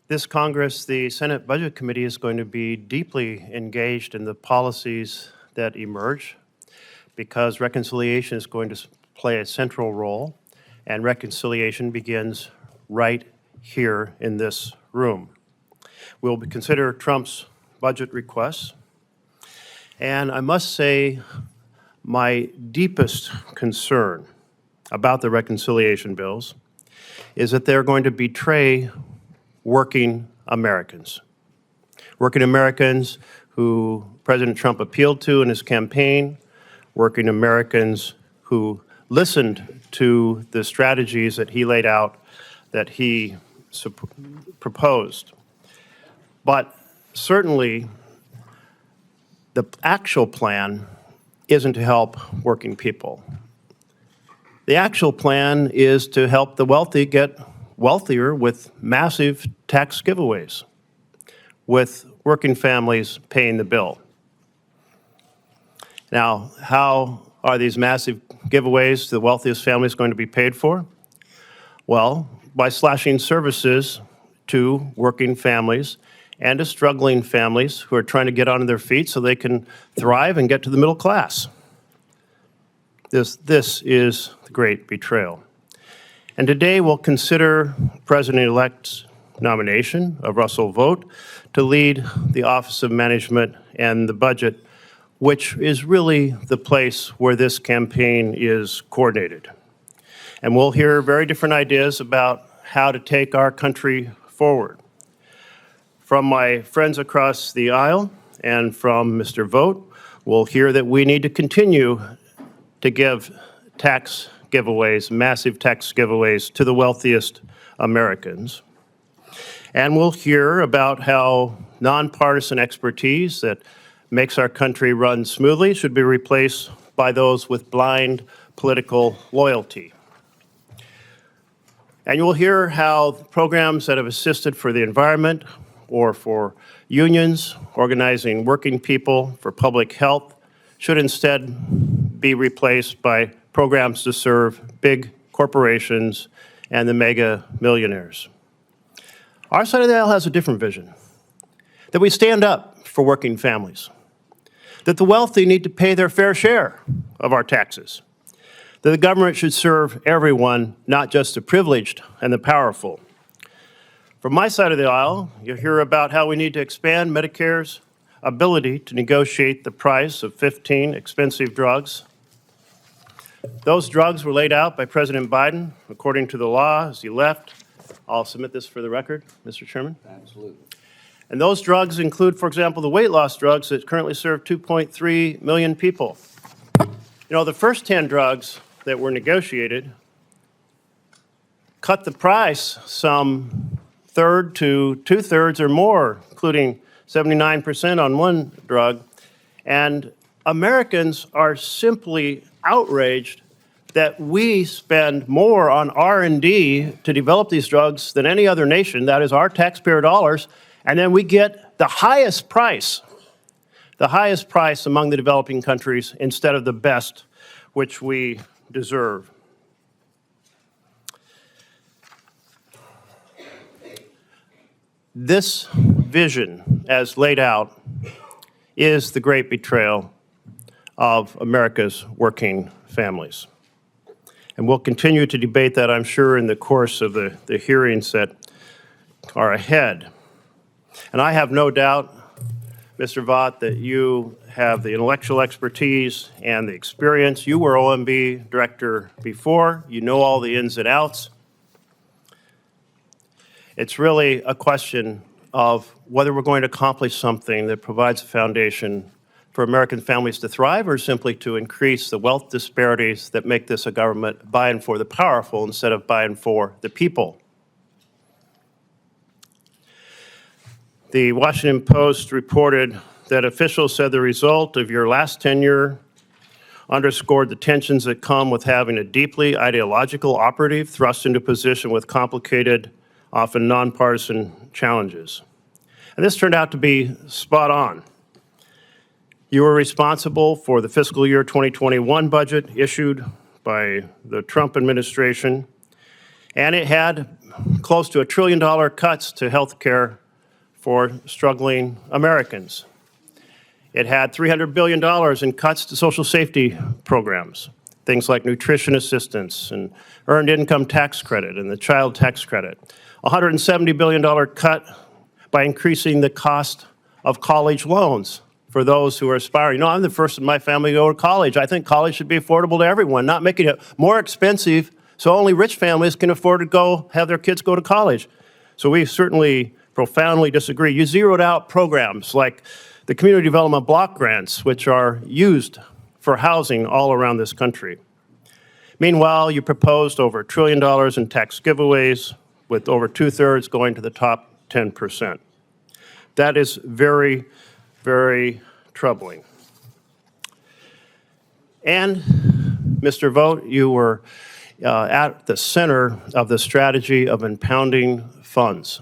This Congress, the Senate Budget Committee, is going to be deeply engaged in the policies that emerge because reconciliation is going to play a central role, and reconciliation begins right here in this room. We'll consider Trump's budget requests, and I must say my deepest concern about the reconciliation bills is that they're going to betray working Americans. Working Americans who President Trump appealed to in his campaign, working Americans who listened to the strategies that he laid out, that he proposed. But certainly, the actual plan isn't to help working people. The actual plan is to help the wealthy get wealthier with massive tax giveaways, with working families paying the bill. Now, how are these massive giveaways to the wealthiest families going to be paid for? Well, by slashing services to working families and to struggling families who are trying to get on their feet so they can thrive and get to the middle class. This is the great betrayal. And today we'll consider President-elect's nomination of Russell Vought to lead the Office of Management and the Budget, which is really the place where this campaign is coordinated. And we'll hear very different ideas about how to take our country forward. From my friends across the aisle and from Mr. Vought, we'll hear that we need to continue to give tax giveaways, massive tax giveaways to the wealthiest Americans. And we'll hear about how nonpartisan expertise that makes our country run smoothly should be replaced by those with blind political loyalty. And you will hear how programs that have assisted for the environment or for unions organizing working people for public health should instead be replaced by programs to serve big corporations and the mega millionaires. Our side of the aisle has a different vision, that we stand up for working families, that the wealthy need to pay their fair share of our taxes, that the government should serve everyone, not just the privileged and the powerful. From my side of the aisle, you'll hear about how we need to expand Medicare's ability to negotiate the price of 15 expensive drugs. Those drugs were laid out by President Biden according to the law as he left. I'll submit this for the record, Mr. Chairman. Absolutely. And those drugs include, for example, the weight loss drugs that currently serve 2.3 million people. You know, the first 10 drugs that were negotiated cut the price some third to two-thirds or more, including 79% on one drug. And Americans are simply outraged that we spend more on R&D to develop these drugs than any other nation, that is our taxpayer dollars, and then we get the highest price among the developing countries instead of the best, which we deserve. This vision, as laid out, is the great betrayal of America's working families. And we'll continue to debate that, I'm sure, in the course of the hearings that are ahead. And I have no doubt, Mr. Vought, that you have the intellectual expertise and the experience. You were OMB director before. You know all the ins and outs. It's really a question of whether we're going to accomplish something that provides a foundation for American families to thrive, or simply to increase the wealth disparities that make this a government buying for the powerful instead of buying for the people. The Washington Post reported that officials said the result of your last tenure underscored the tensions that come with having a deeply ideological operative thrust into a position with complicated, often nonpartisan challenges. And this turned out to be spot on. You were responsible for the fiscal year 2021 budget issued by the Trump administration, And it had close to $1 trillion cuts to health care for struggling Americans. It had $300 billion in cuts to social safety programs, things like nutrition assistance and earned income tax credit and the child tax credit. $170 billion cut by increasing the cost of college loans for those who are aspiring. You know, I'm the first in my family to go to college. I think college should be affordable to everyone, not making it more expensive so only rich families can afford to go have their kids go to college. So we certainly profoundly disagree. You zeroed out programs like the community development block grants, which are used for housing all around this country. Meanwhile, you proposed over $1 trillion in tax giveaways, with over 2/3 going to the top 10%. That is very, very troubling. And, Mr. Vought, you were at the center of the strategy of impounding funds.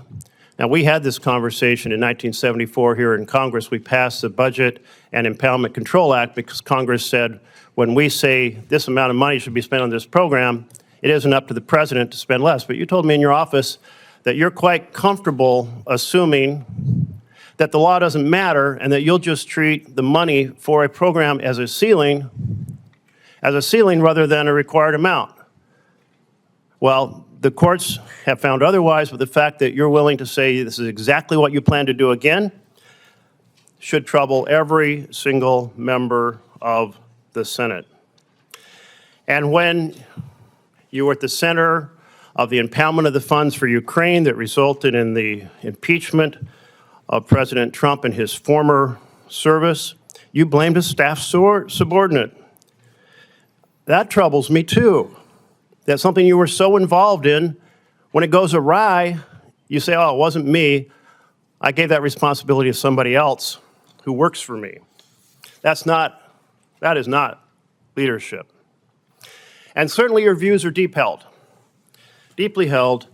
Now, we had this conversation in 1974 here in Congress. We passed the Budget and Impoundment Control Act because Congress said, when we say this amount of money should be spent on this program, it isn't up to the president to spend less. But you told me in your office that you're quite comfortable assuming that the law doesn't matter and that you'll just treat the money for a program as a ceiling rather than a required amount. Well, the courts have found otherwise, but the fact that you're willing to say this is exactly what you plan to do again should trouble every single member of the Senate. And when you were at the center of the impoundment of the funds for Ukraine that resulted in the impeachment of President Trump and his former service, you blamed a staff subordinate. That troubles me too. That's something you were so involved in. When it goes awry, you say, oh, it wasn't me. I gave that responsibility to somebody else who works for me. That is not leadership. And certainly your views are deeply held.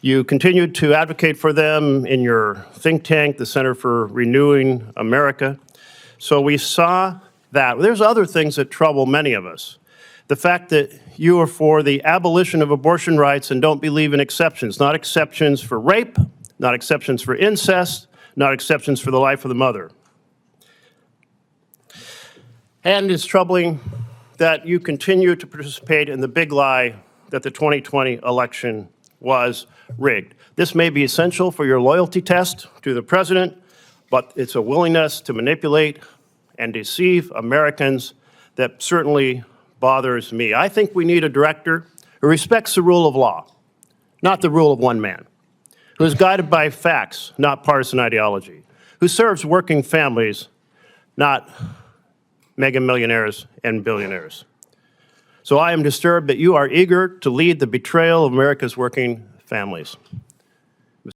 You continued to advocate for them in your think tank, the Center for Renewing America. So we saw that. There's other things that trouble many of us. The fact that you are for the abolition of abortion rights and don't believe in exceptions, not exceptions for rape, not exceptions for incest, not exceptions for the life of the mother. And it's troubling that you continue to participate in the big lie that the 2020 election was rigged. This may be essential for your loyalty test to the president, but it's a willingness to manipulate and deceive Americans that certainly bothers me. I think we need a director who respects the rule of law, not the rule of one man, who is guided by facts, not partisan ideology, who serves working families, not mega millionaires and billionaires. So I am disturbed that you are eager to lead the betrayal of America's working families.